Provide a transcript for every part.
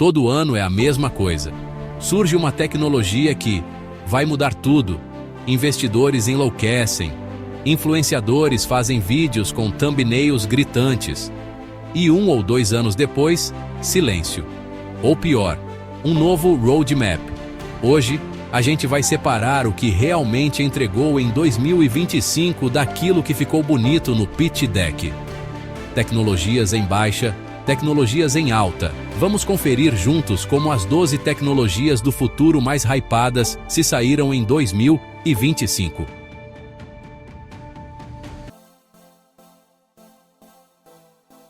Todo ano é a mesma coisa. Surge uma tecnologia que vai mudar tudo. Investidores enlouquecem. Influenciadores fazem vídeos com thumbnails gritantes. E 1 ou 2 anos depois, silêncio. Ou pior, um novo roadmap. Hoje, a gente vai separar o que realmente entregou em 2025 daquilo que ficou bonito no pitch deck. Tecnologias em baixa, tecnologias em alta. Vamos conferir juntos como as 12 tecnologias do futuro mais hypadas se saíram em 2025.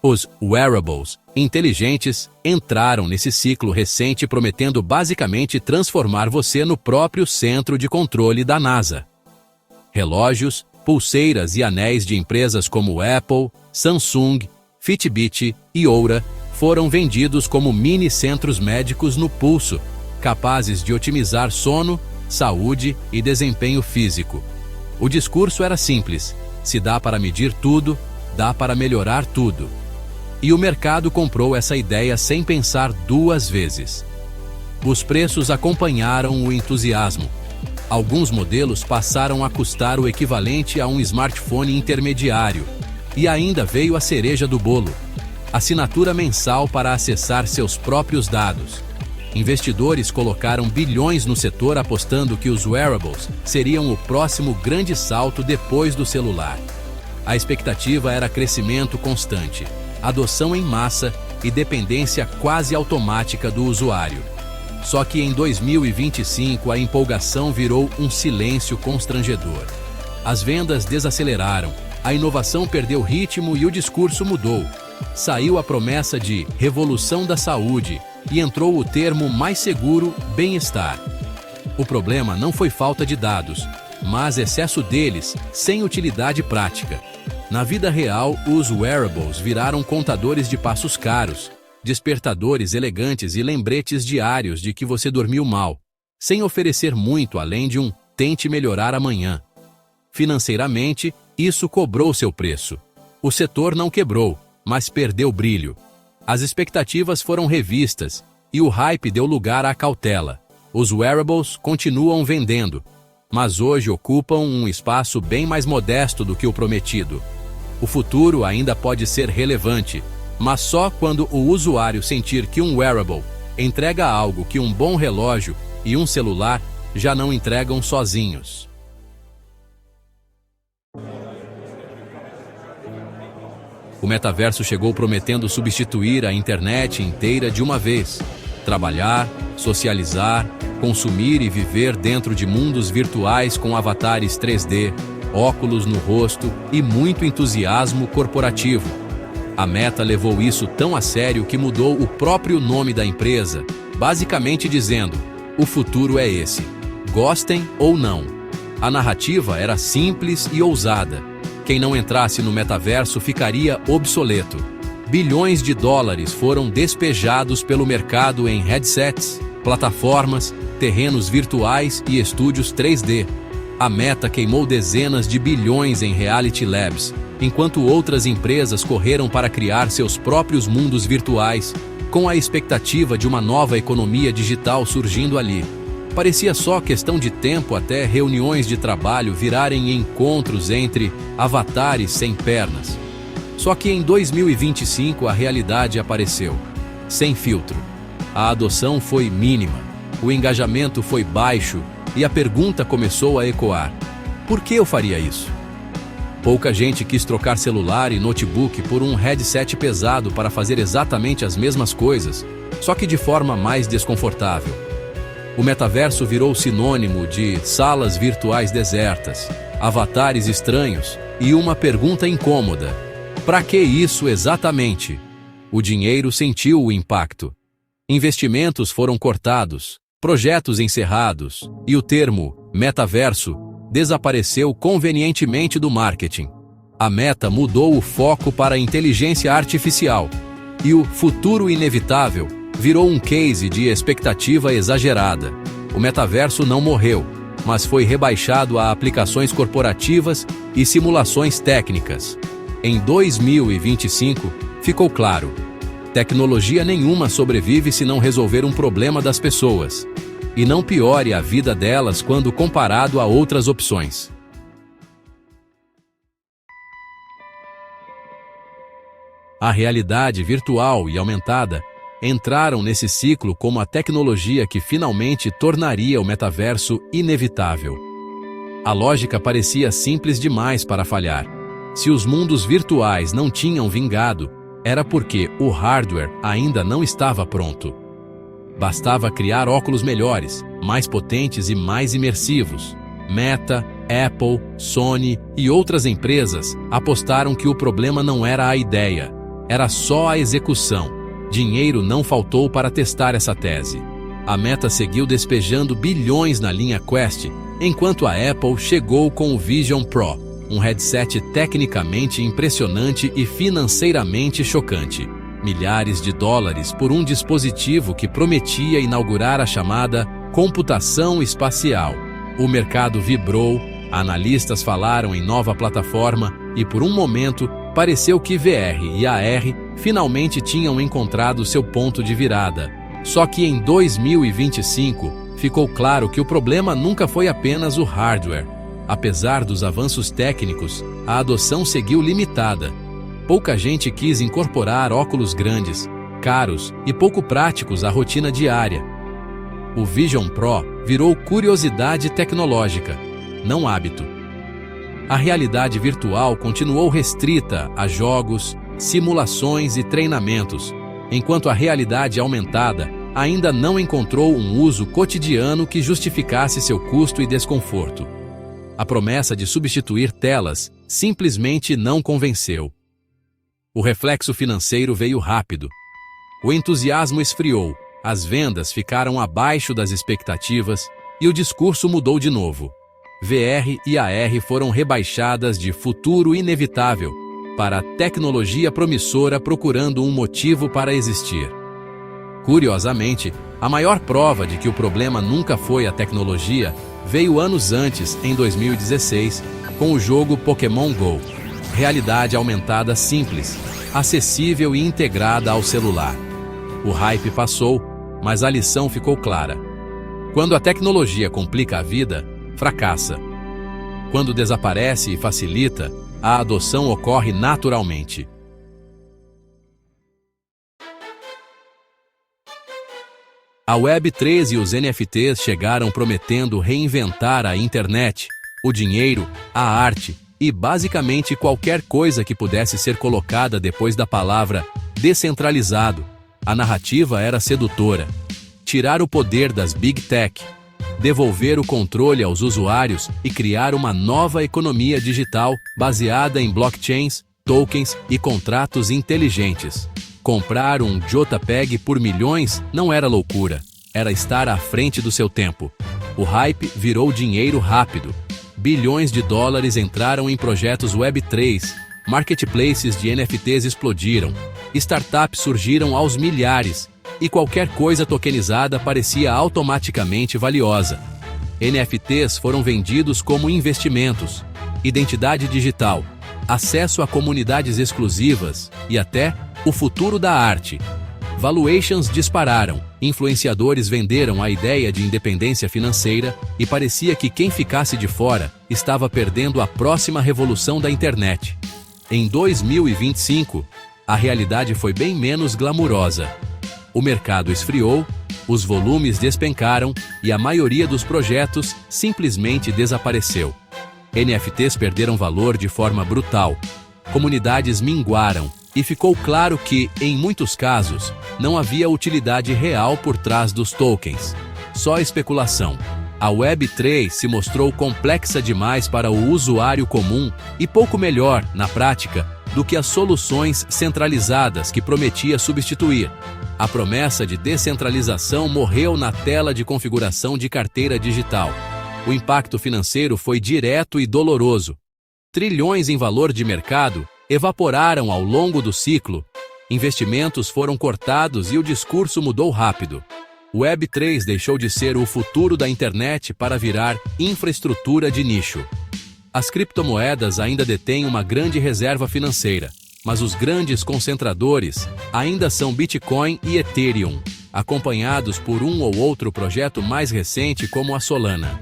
Os wearables inteligentes entraram nesse ciclo recente prometendo basicamente transformar você no próprio centro de controle da NASA. Relógios, pulseiras e anéis de empresas como Apple, Samsung, Fitbit e Oura foram vendidos como mini centros médicos no pulso, capazes de otimizar sono, saúde e desempenho físico. O discurso era simples: se dá para medir tudo, dá para melhorar tudo. E o mercado comprou essa ideia sem pensar 2 vezes. Os preços acompanharam o entusiasmo. Alguns modelos passaram a custar o equivalente a um smartphone intermediário. E ainda veio a cereja do bolo: assinatura mensal para acessar seus próprios dados. Investidores colocaram bilhões no setor apostando que os wearables seriam o próximo grande salto depois do celular. A expectativa era crescimento constante, adoção em massa e dependência quase automática do usuário. Só que em 2025 a empolgação virou um silêncio constrangedor. As vendas desaceleraram, a inovação perdeu ritmo e o discurso mudou. Saiu a promessa de revolução da saúde e entrou o termo mais seguro, bem-estar. O problema não foi falta de dados, mas excesso deles, sem utilidade prática. Na vida real, os wearables viraram contadores de passos caros, despertadores elegantes e lembretes diários de que você dormiu mal, sem oferecer muito além de um tente melhorar amanhã. Financeiramente, isso cobrou seu preço. O setor não quebrou, mas perdeu brilho. As expectativas foram revistas e o hype deu lugar à cautela. Os wearables continuam vendendo, mas hoje ocupam um espaço bem mais modesto do que o prometido. O futuro ainda pode ser relevante, mas só quando o usuário sentir que um wearable entrega algo que um bom relógio e um celular já não entregam sozinhos. O metaverso chegou prometendo substituir a internet inteira de uma vez. Trabalhar, socializar, consumir e viver dentro de mundos virtuais com avatares 3D, óculos no rosto e muito entusiasmo corporativo. A Meta levou isso tão a sério que mudou o próprio nome da empresa, basicamente dizendo: o futuro é esse, gostem ou não. A narrativa era simples e ousada. Quem não entrasse no metaverso ficaria obsoleto. Bilhões de dólares foram despejados pelo mercado em headsets, plataformas, terrenos virtuais e estúdios 3D. A Meta queimou dezenas de bilhões em Reality Labs, enquanto outras empresas correram para criar seus próprios mundos virtuais, com a expectativa de uma nova economia digital surgindo ali. Parecia só questão de tempo até reuniões de trabalho virarem encontros entre avatares sem pernas. Só que em 2025 a realidade apareceu, sem filtro. A adoção foi mínima, o engajamento foi baixo e a pergunta começou a ecoar: por que eu faria isso? Pouca gente quis trocar celular e notebook por um headset pesado para fazer exatamente as mesmas coisas, só que de forma mais desconfortável. O metaverso virou sinônimo de salas virtuais desertas, avatares estranhos e uma pergunta incômoda: para que isso exatamente? O dinheiro sentiu o impacto. Investimentos foram cortados, projetos encerrados e o termo metaverso desapareceu convenientemente do marketing. A Meta mudou o foco para a inteligência artificial e o futuro inevitável virou um case de expectativa exagerada. O metaverso não morreu, mas foi rebaixado a aplicações corporativas e simulações técnicas. Em 2025, ficou claro: Tecnologia nenhuma sobrevive se não resolver um problema das pessoas. E não piore a vida delas quando comparado a outras opções. A realidade virtual e aumentada entraram nesse ciclo como a tecnologia que finalmente tornaria o metaverso inevitável. A lógica parecia simples demais para falhar. Se os mundos virtuais não tinham vingado, era porque o hardware ainda não estava pronto. Bastava criar óculos melhores, mais potentes e mais imersivos. Meta, Apple, Sony e outras empresas apostaram que o problema não era a ideia, era só a execução. Dinheiro não faltou para testar essa tese. A Meta seguiu despejando bilhões na linha Quest, enquanto a Apple chegou com o Vision Pro, um headset tecnicamente impressionante e financeiramente chocante. Milhares de dólares por um dispositivo que prometia inaugurar a chamada computação espacial. O mercado vibrou, analistas falaram em nova plataforma e, por um momento, pareceu que VR e AR finalmente tinham encontrado seu ponto de virada. Só que em 2025, ficou claro que o problema nunca foi apenas o hardware. Apesar dos avanços técnicos, a adoção seguiu limitada. Pouca gente quis incorporar óculos grandes, caros e pouco práticos à rotina diária. O Vision Pro virou curiosidade tecnológica, não hábito. A realidade virtual continuou restrita a jogos, simulações e treinamentos, enquanto a realidade aumentada ainda não encontrou um uso cotidiano que justificasse seu custo e desconforto. A promessa de substituir telas simplesmente não convenceu. O reflexo financeiro veio rápido. O entusiasmo esfriou, as vendas ficaram abaixo das expectativas e o discurso mudou de novo. VR e AR foram rebaixadas de futuro inevitável para tecnologia promissora procurando um motivo para existir. Curiosamente, a maior prova de que o problema nunca foi a tecnologia veio anos antes, em 2016, com o jogo Pokémon Go. Realidade aumentada simples, acessível e integrada ao celular. O hype passou, mas a lição ficou clara. Quando a tecnologia complica a vida, fracassa. Quando desaparece e facilita, a adoção ocorre naturalmente. A Web3 e os NFTs chegaram prometendo reinventar a internet, o dinheiro, a arte e basicamente qualquer coisa que pudesse ser colocada depois da palavra descentralizado. A narrativa era sedutora. Tirar o poder das Big Tech, devolver o controle aos usuários e criar uma nova economia digital baseada em blockchains, tokens e contratos inteligentes. Comprar um JPEG por milhões não era loucura, era estar à frente do seu tempo. O hype virou dinheiro rápido. Bilhões de dólares entraram em projetos Web3, marketplaces de NFTs explodiram, startups surgiram aos milhares, e qualquer coisa tokenizada parecia automaticamente valiosa. NFTs foram vendidos como investimentos, identidade digital, acesso a comunidades exclusivas e até o futuro da arte. Valuations dispararam, influenciadores venderam a ideia de independência financeira e parecia que quem ficasse de fora estava perdendo a próxima revolução da internet. Em 2025, a realidade foi bem menos glamurosa. O mercado esfriou, os volumes despencaram e a maioria dos projetos simplesmente desapareceu. NFTs perderam valor de forma brutal, comunidades minguaram e ficou claro que, em muitos casos, não havia utilidade real por trás dos tokens, só especulação. A Web3 se mostrou complexa demais para o usuário comum e pouco melhor, na prática, do que as soluções centralizadas que prometia substituir. A promessa de descentralização morreu na tela de configuração de carteira digital. O impacto financeiro foi direto e doloroso. Trilhões em valor de mercado evaporaram ao longo do ciclo. Investimentos foram cortados e o discurso mudou rápido. O Web3 deixou de ser o futuro da internet para virar infraestrutura de nicho. As criptomoedas ainda detêm uma grande reserva financeira, mas os grandes concentradores ainda são Bitcoin e Ethereum, acompanhados por um ou outro projeto mais recente como a Solana.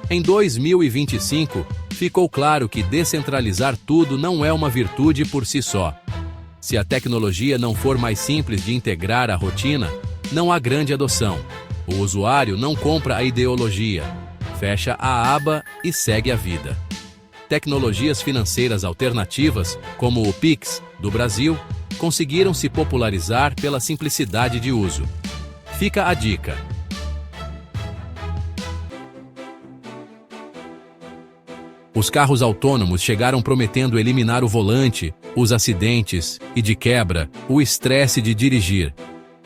Em 2025, ficou claro que descentralizar tudo não é uma virtude por si só. Se a tecnologia não for mais simples de integrar à rotina, não há grande adoção. O usuário não compra a ideologia, fecha a aba e segue a vida. Tecnologias financeiras alternativas, como o Pix, do Brasil, conseguiram se popularizar pela simplicidade de uso. Fica a dica. Os carros autônomos chegaram prometendo eliminar o volante, os acidentes e, de quebra, o estresse de dirigir.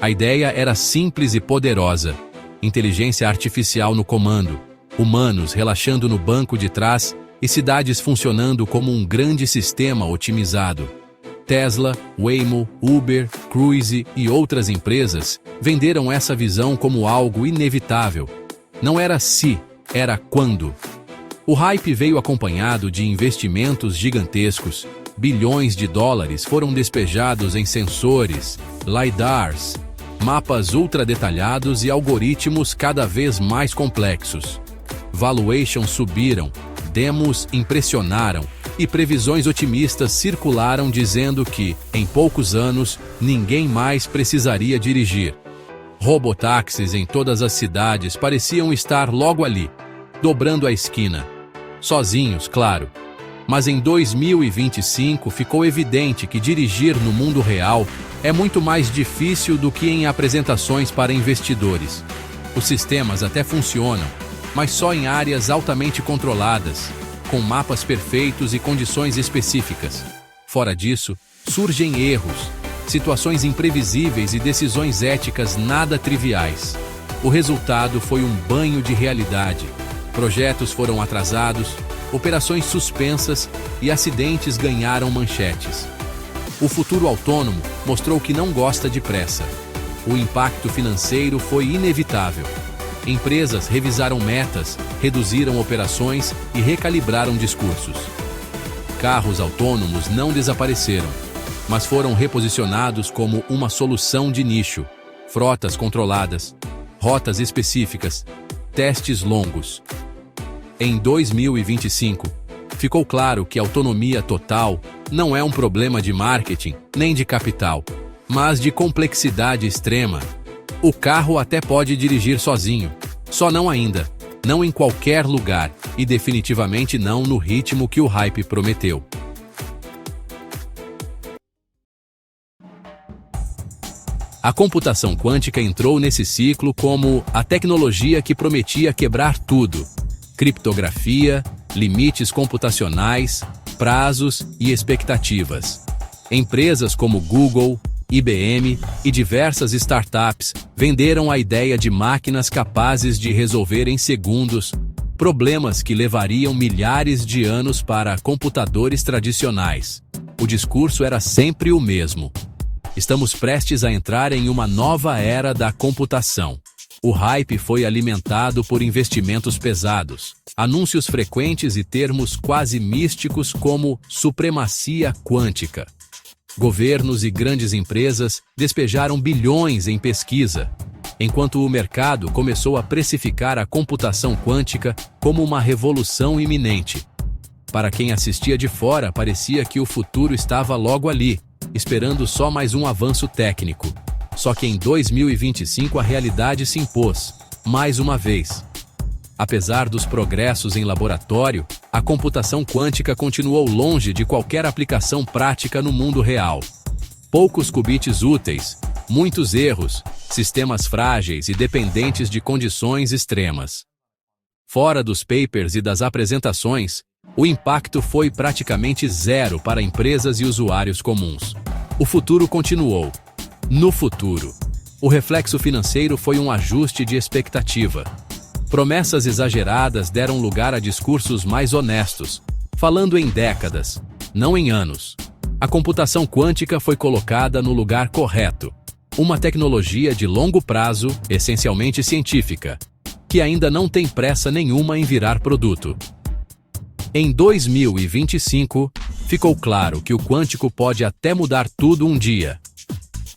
A ideia era simples e poderosa. Inteligência artificial no comando, humanos relaxando no banco de trás e cidades funcionando como um grande sistema otimizado. Tesla, Waymo, Uber, Cruise e outras empresas venderam essa visão como algo inevitável. Não era se, era quando. O hype veio acompanhado de investimentos gigantescos. Bilhões de dólares foram despejados em sensores, LiDARs, mapas ultra detalhados e algoritmos cada vez mais complexos. Valuations subiram, demos impressionaram e previsões otimistas circularam dizendo que, em poucos anos, ninguém mais precisaria dirigir. Robotáxis em todas as cidades pareciam estar logo ali, dobrando a esquina. Sozinhos, claro. Mas em 2025 ficou evidente que dirigir no mundo real é muito mais difícil do que em apresentações para investidores. Os sistemas até funcionam, mas só em áreas altamente controladas, com mapas perfeitos e condições específicas. Fora disso, surgem erros, situações imprevisíveis e decisões éticas nada triviais. O resultado foi um banho de realidade. Projetos foram atrasados, operações suspensas e acidentes ganharam manchetes. O futuro autônomo mostrou que não gosta de pressa. O impacto financeiro foi inevitável. Empresas revisaram metas, reduziram operações e recalibraram discursos. Carros autônomos não desapareceram, mas foram reposicionados como uma solução de nicho. Frotas controladas, rotas específicas, testes longos. Em 2025, ficou claro que a autonomia total não é um problema de marketing nem de capital, mas de complexidade extrema. O carro até pode dirigir sozinho, só não ainda, não em qualquer lugar e definitivamente não no ritmo que o hype prometeu. A computação quântica entrou nesse ciclo como a tecnologia que prometia quebrar tudo. Criptografia, limites computacionais, prazos e expectativas. Empresas como Google, IBM e diversas startups venderam a ideia de máquinas capazes de resolver em segundos problemas que levariam milhares de anos para computadores tradicionais. O discurso era sempre o mesmo. Estamos prestes a entrar em uma nova era da computação. O hype foi alimentado por investimentos pesados, anúncios frequentes e termos quase místicos como supremacia quântica. Governos e grandes empresas despejaram bilhões em pesquisa, enquanto o mercado começou a precificar a computação quântica como uma revolução iminente. Para quem assistia de fora, parecia que o futuro estava logo ali, esperando só mais um avanço técnico. Só que em 2025 a realidade se impôs, mais uma vez. Apesar dos progressos em laboratório, a computação quântica continuou longe de qualquer aplicação prática no mundo real. Poucos qubits úteis, muitos erros, sistemas frágeis e dependentes de condições extremas. Fora dos papers e das apresentações, o impacto foi praticamente zero para empresas e usuários comuns. O futuro continuou. No futuro, o reflexo financeiro foi um ajuste de expectativa. Promessas exageradas deram lugar a discursos mais honestos, falando em décadas, não em anos. A computação quântica foi colocada no lugar correto. Uma tecnologia de longo prazo, essencialmente científica, que ainda não tem pressa nenhuma em virar produto. Em 2025, ficou claro que o quântico pode até mudar tudo um dia.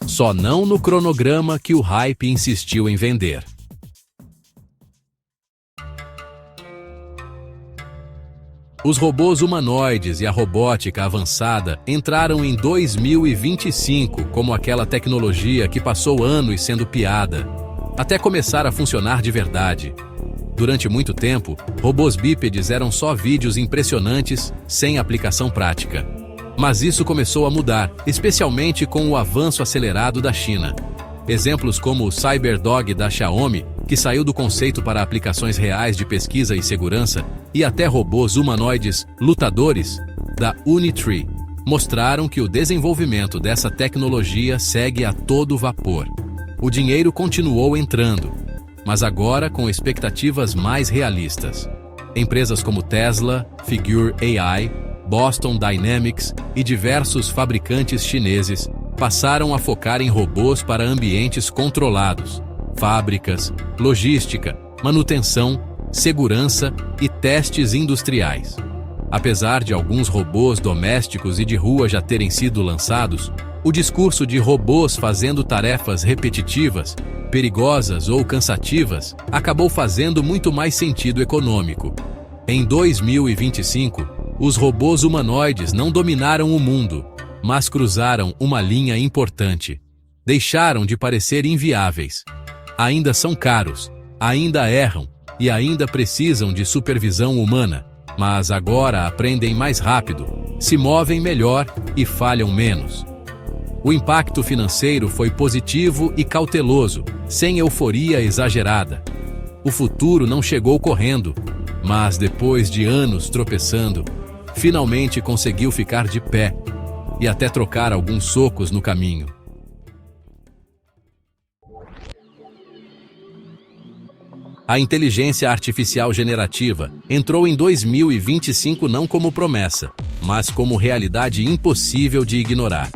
Só não no cronograma que o hype insistiu em vender. Os robôs humanoides e a robótica avançada entraram em 2025 como aquela tecnologia que passou anos sendo piada, até começar a funcionar de verdade. Durante muito tempo, robôs bípedes eram só vídeos impressionantes, sem aplicação prática. Mas isso começou a mudar, especialmente com o avanço acelerado da China. Exemplos como o Cyberdog da Xiaomi, que saiu do conceito para aplicações reais de pesquisa e segurança, e até robôs humanoides lutadores da Unitree, mostraram que o desenvolvimento dessa tecnologia segue a todo vapor. O dinheiro continuou entrando, mas agora com expectativas mais realistas. Empresas como Tesla, Figure AI, Boston Dynamics e diversos fabricantes chineses passaram a focar em robôs para ambientes controlados, fábricas, logística, manutenção, segurança e testes industriais. Apesar de alguns robôs domésticos e de rua já terem sido lançados, o discurso de robôs fazendo tarefas repetitivas, perigosas ou cansativas acabou fazendo muito mais sentido econômico. Em 2025, os robôs humanoides não dominaram o mundo, mas cruzaram uma linha importante. Deixaram de parecer inviáveis. Ainda são caros, ainda erram e ainda precisam de supervisão humana, mas agora aprendem mais rápido, se movem melhor e falham menos. O impacto financeiro foi positivo e cauteloso, sem euforia exagerada. O futuro não chegou correndo, mas depois de anos tropeçando, finalmente conseguiu ficar de pé e até trocar alguns socos no caminho. A inteligência artificial generativa entrou em 2025 não como promessa, mas como realidade impossível de ignorar.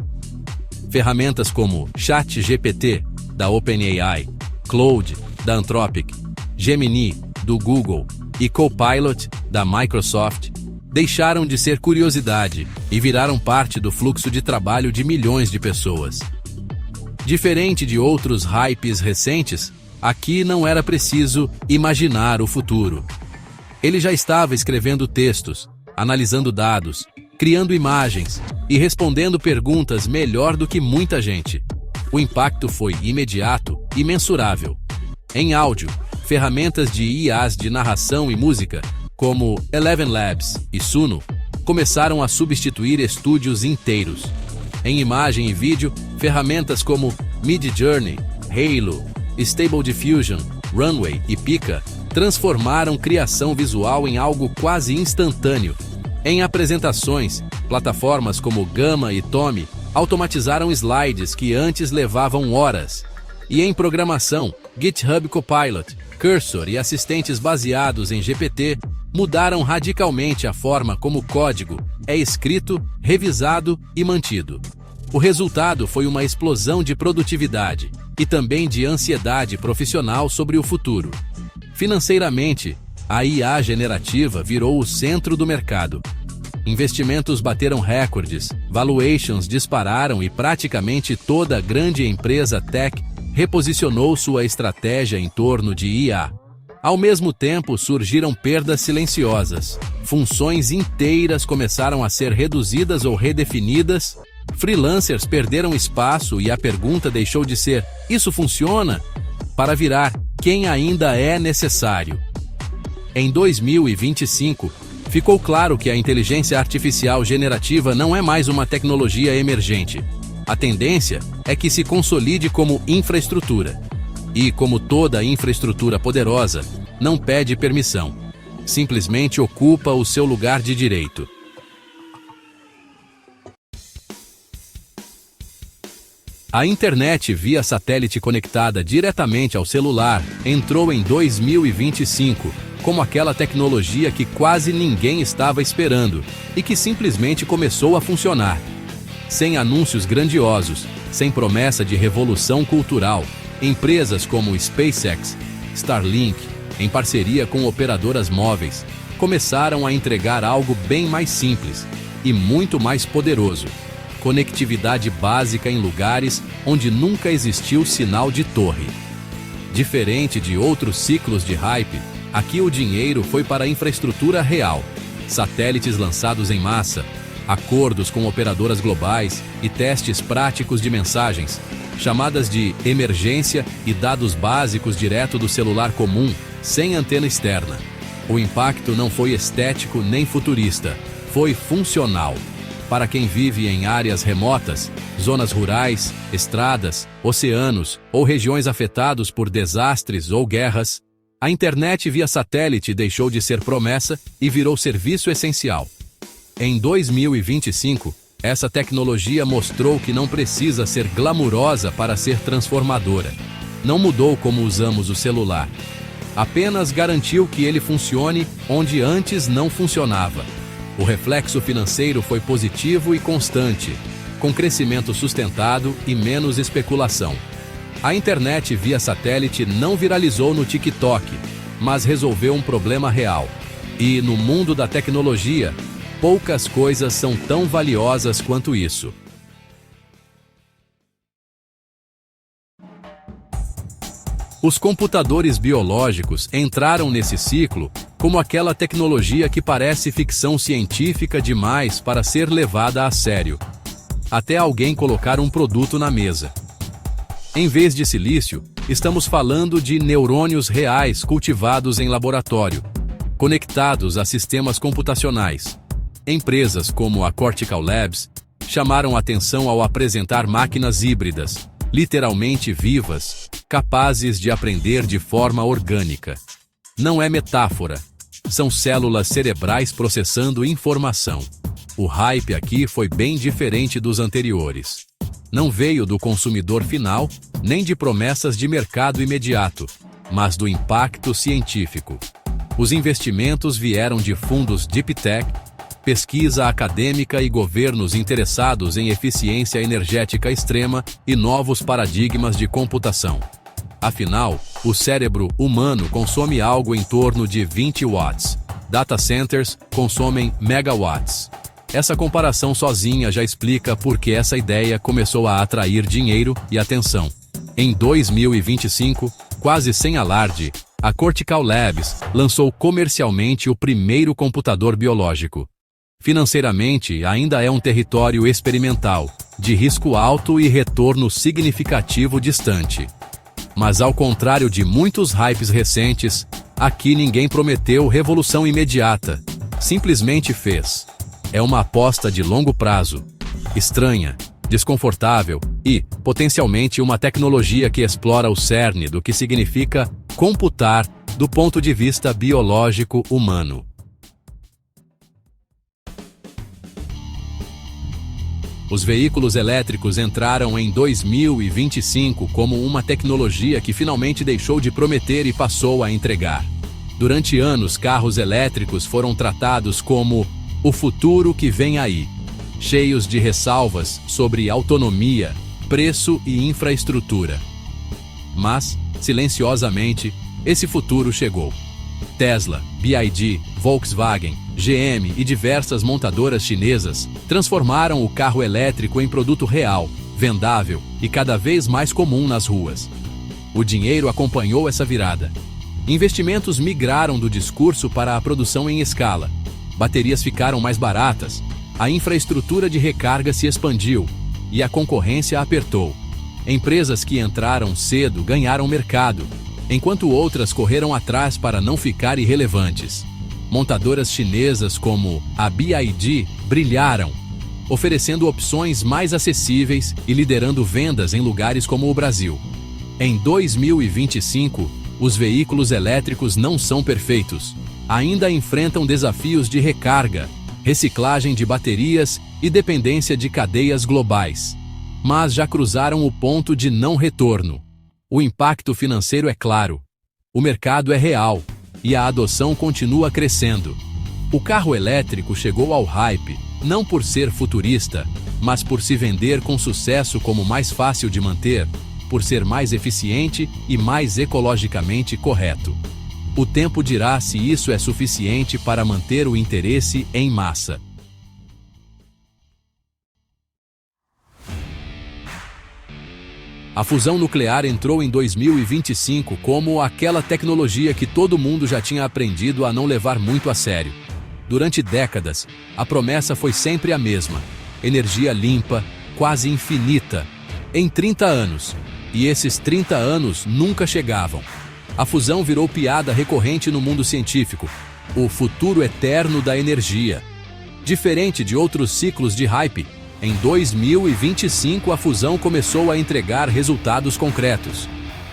Ferramentas como ChatGPT, da OpenAI, Claude, da Anthropic, Gemini, do Google, e Copilot, da Microsoft, deixaram de ser curiosidade e viraram parte do fluxo de trabalho de milhões de pessoas. Diferente de outros hypes recentes, aqui não era preciso imaginar o futuro. Ele já estava escrevendo textos, analisando dados, criando imagens e respondendo perguntas melhor do que muita gente. O impacto foi imediato e mensurável. Em áudio, ferramentas de IAs de narração e música, como Eleven Labs e Suno, começaram a substituir estúdios inteiros. Em imagem e vídeo, ferramentas como Midjourney, Halo, Stable Diffusion, Runway e Pika transformaram criação visual em algo quase instantâneo. Em apresentações, plataformas como Gamma e Tommy automatizaram slides que antes levavam horas. E em programação, GitHub Copilot, Cursor e assistentes baseados em GPT mudaram radicalmente a forma como o código é escrito, revisado e mantido. O resultado foi uma explosão de produtividade e também de ansiedade profissional sobre o futuro. Financeiramente, a IA generativa virou o centro do mercado. Investimentos bateram recordes, valuations dispararam e praticamente toda grande empresa tech reposicionou sua estratégia em torno de IA. Ao mesmo tempo, surgiram perdas silenciosas. Funções inteiras começaram a ser reduzidas ou redefinidas. Freelancers perderam espaço e a pergunta deixou de ser "isso funciona?" para virar "quem ainda é necessário?" Em 2025, ficou claro que a inteligência artificial generativa não é mais uma tecnologia emergente. A tendência é que se consolide como infraestrutura. E, como toda infraestrutura poderosa, não pede permissão. Simplesmente ocupa o seu lugar de direito. A internet via satélite conectada diretamente ao celular entrou em 2025 como aquela tecnologia que quase ninguém estava esperando e que simplesmente começou a funcionar. Sem anúncios grandiosos, sem promessa de revolução cultural, empresas como SpaceX, Starlink, em parceria com operadoras móveis, começaram a entregar algo bem mais simples: e muito mais poderoso. Conectividade básica em lugares onde nunca existiu sinal de torre. Diferente de outros ciclos de hype, aqui o dinheiro foi para a infraestrutura real. Satélites lançados em massa, acordos com operadoras globais e testes práticos de mensagens, chamadas de emergência e dados básicos direto do celular comum, sem antena externa. O impacto não foi estético nem futurista, foi funcional. Para quem vive em áreas remotas, zonas rurais, estradas, oceanos ou regiões afetadas por desastres ou guerras, a internet via satélite deixou de ser promessa e virou serviço essencial. Em 2025, essa tecnologia mostrou que não precisa ser glamurosa para ser transformadora. Não mudou como usamos o celular. Apenas garantiu que ele funcione onde antes não funcionava. O reflexo financeiro foi positivo e constante, com crescimento sustentado e menos especulação. A internet via satélite não viralizou no TikTok, mas resolveu um problema real. E, no mundo da tecnologia, poucas coisas são tão valiosas quanto isso. Os computadores biológicos entraram nesse ciclo como aquela tecnologia que parece ficção científica demais para ser levada a sério, até alguém colocar um produto na mesa. Em vez de silício, estamos falando de neurônios reais cultivados em laboratório, conectados a sistemas computacionais. Empresas como a Cortical Labs chamaram atenção ao apresentar máquinas híbridas, literalmente vivas, capazes de aprender de forma orgânica. Não é metáfora, são células cerebrais processando informação. O hype aqui foi bem diferente dos anteriores. Não veio do consumidor final, nem de promessas de mercado imediato, mas do impacto científico. Os investimentos vieram de fundos Deep Tech, pesquisa acadêmica e governos interessados em eficiência energética extrema e novos paradigmas de computação. Afinal, o cérebro humano consome algo em torno de 20 watts. Data centers consomem megawatts. Essa comparação sozinha já explica por que essa ideia começou a atrair dinheiro e atenção. Em 2025, quase sem alarde, a Cortical Labs lançou comercialmente o primeiro computador biológico. Financeiramente, ainda é um território experimental, de risco alto e retorno significativo distante. Mas ao contrário de muitos hypes recentes, aqui ninguém prometeu revolução imediata, simplesmente fez. É uma aposta de longo prazo, estranha, desconfortável e, potencialmente, uma tecnologia que explora o cerne do que significa computar do ponto de vista biológico humano. Os veículos elétricos entraram em 2025 como uma tecnologia que finalmente deixou de prometer e passou a entregar. Durante anos, carros elétricos foram tratados como o futuro que vem aí, cheios de ressalvas sobre autonomia, preço e infraestrutura. Mas, silenciosamente, esse futuro chegou. Tesla, BYD, Volkswagen, GM e diversas montadoras chinesas transformaram o carro elétrico em produto real, vendável e cada vez mais comum nas ruas. O dinheiro acompanhou essa virada. Investimentos migraram do discurso para a produção em escala. Baterias ficaram mais baratas, a infraestrutura de recarga se expandiu e a concorrência apertou. Empresas que entraram cedo ganharam mercado, enquanto outras correram atrás para não ficar irrelevantes. Montadoras chinesas como a BYD brilharam, oferecendo opções mais acessíveis e liderando vendas em lugares como o Brasil. Em 2025, os veículos elétricos não são perfeitos. Ainda enfrentam desafios de recarga, reciclagem de baterias e dependência de cadeias globais. Mas já cruzaram o ponto de não retorno. O impacto financeiro é claro. O mercado é real. E a adoção continua crescendo. O carro elétrico chegou ao hype, não por ser futurista, mas por se vender com sucesso como mais fácil de manter, por ser mais eficiente e mais ecologicamente correto. O tempo dirá se isso é suficiente para manter o interesse em massa. A fusão nuclear entrou em 2025 como aquela tecnologia que todo mundo já tinha aprendido a não levar muito a sério. Durante décadas, a promessa foi sempre a mesma: energia limpa, quase infinita, em 30 anos. E esses 30 anos nunca chegavam. A fusão virou piada recorrente no mundo científico: o futuro eterno da energia. Diferente de outros ciclos de hype, em 2025 a fusão começou a entregar resultados concretos.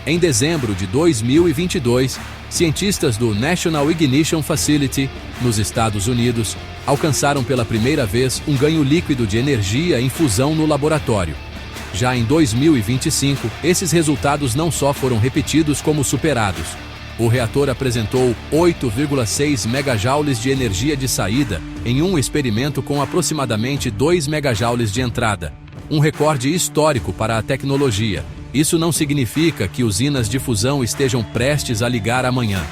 Em dezembro de 2022, cientistas do National Ignition Facility, nos Estados Unidos, alcançaram pela primeira vez um ganho líquido de energia em fusão no laboratório. Já em 2025, esses resultados não só foram repetidos como superados. O reator apresentou 8,6 megajoules de energia de saída em um experimento com aproximadamente 2 megajoules de entrada, um recorde histórico para a tecnologia. Isso não significa que usinas de fusão estejam prestes a ligar amanhã.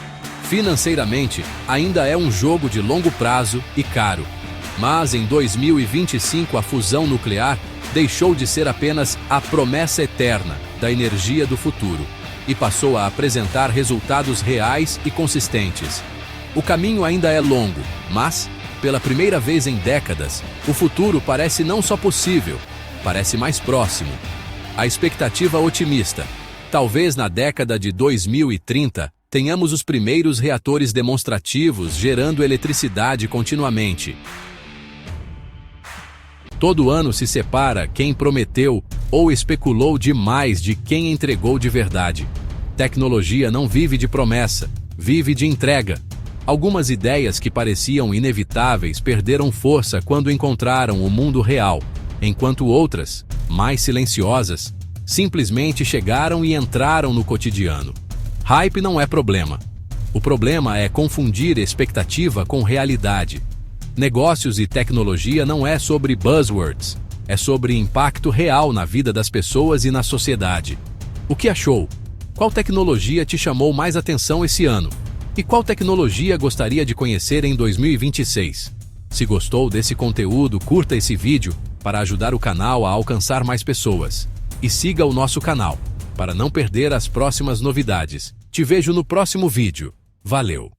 Financeiramente, ainda é um jogo de longo prazo e caro. Mas em 2025 a fusão nuclear deixou de ser apenas a promessa eterna da energia do futuro e passou a apresentar resultados reais e consistentes. O caminho ainda é longo, mas, pela primeira vez em décadas, o futuro parece não só possível, parece mais próximo. A expectativa otimista: talvez na década de 2030 tenhamos os primeiros reatores demonstrativos gerando eletricidade continuamente. Todo ano se separa quem prometeu ou especulou demais de quem entregou de verdade. Tecnologia não vive de promessa, vive de entrega. Algumas ideias que pareciam inevitáveis perderam força quando encontraram o mundo real, enquanto outras, mais silenciosas, simplesmente chegaram e entraram no cotidiano. Hype não é problema. O problema é confundir expectativa com realidade. Negócios e tecnologia não é sobre buzzwords, é sobre impacto real na vida das pessoas e na sociedade. O que achou? Qual tecnologia te chamou mais atenção esse ano? E qual tecnologia gostaria de conhecer em 2026? Se gostou desse conteúdo, curta esse vídeo para ajudar o canal a alcançar mais pessoas. E siga o nosso canal para não perder as próximas novidades. Te vejo no próximo vídeo. Valeu!